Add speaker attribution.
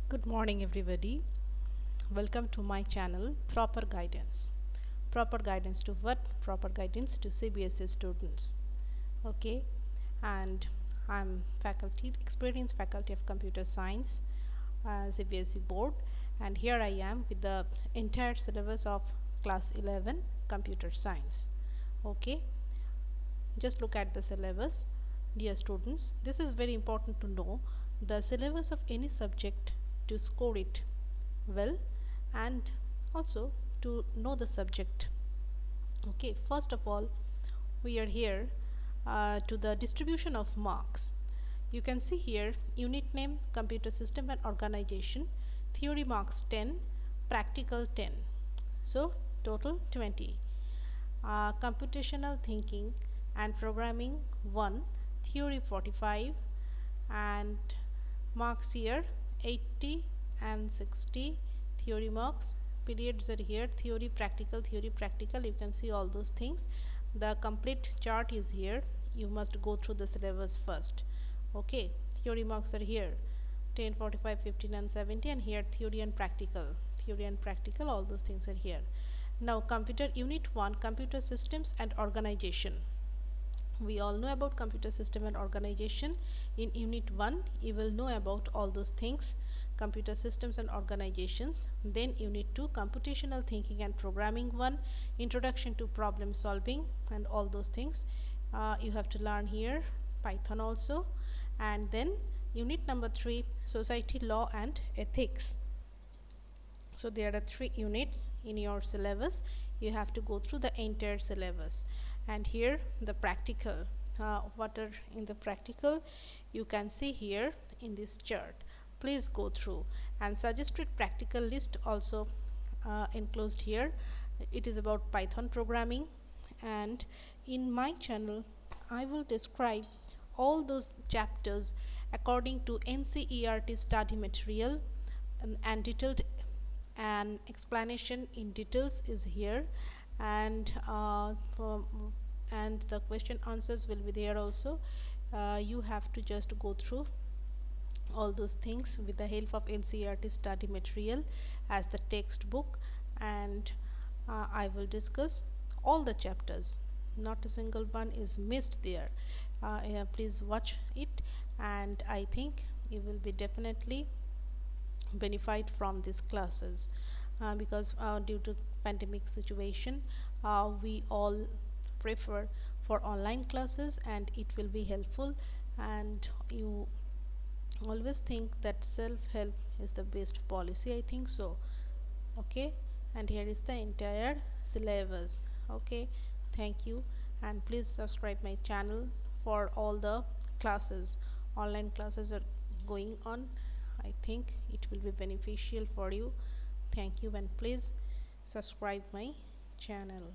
Speaker 1: Good morning, everybody. Welcome to my channel, Proper Guidance. Proper guidance to what? Proper guidance to CBSE students. Okay, and I'm experienced faculty of computer science, CBSE board, and here I am with the entire syllabus of class 11 computer science. Okay, just look at the syllabus, dear students. This is very important to know the syllabus of any subject to score it well and also to know the subject. Okay, first of all, we are here to the distribution of marks. You can see here unit name, computer system and organization, theory marks 10, practical 10, so total 20. Computational thinking and programming 1, theory 45, and marks here 80 and 60 theory marks. Periods are here, theory practical, you can see all those things. The complete chart is here. You must go through the syllabus first. Okay, theory marks are here 10, 45, 15 and 70, and here theory and practical, all those things are here. Now computer unit 1, computer systems and organization. We all know about computer system and organization. In unit 1 you will know about all those things, computer systems and organizations. Then unit 2, computational thinking and programming 1, introduction to problem solving and all those things. You have to learn here Python also. And then unit number 3, society, law and ethics. So there are 3 units in your syllabus. You have to go through the entire syllabus. And here the practical, what are in the practical, you can see here in this chart. Please go through, and suggested practical list also enclosed here. It is about Python programming, and in my channel I will describe all those chapters according to NCERT study material, and detailed an explanation in details is here, and and the question answers will be there also. You have to just go through all those things with the help of NCERT study material as the textbook, and I will discuss all the chapters. Not a single one is missed there. Please watch it, and I think you will be definitely benefit from these classes, because due to pandemic situation we all prefer for online classes, and it will be helpful, and you always think that self-help is the best policy. I think so. Okay, and here is the entire syllabus. Okay, thank you, and please subscribe my channel for all the classes. Online classes are going on. I think it will be beneficial for you. Thank you, and please subscribe my channel.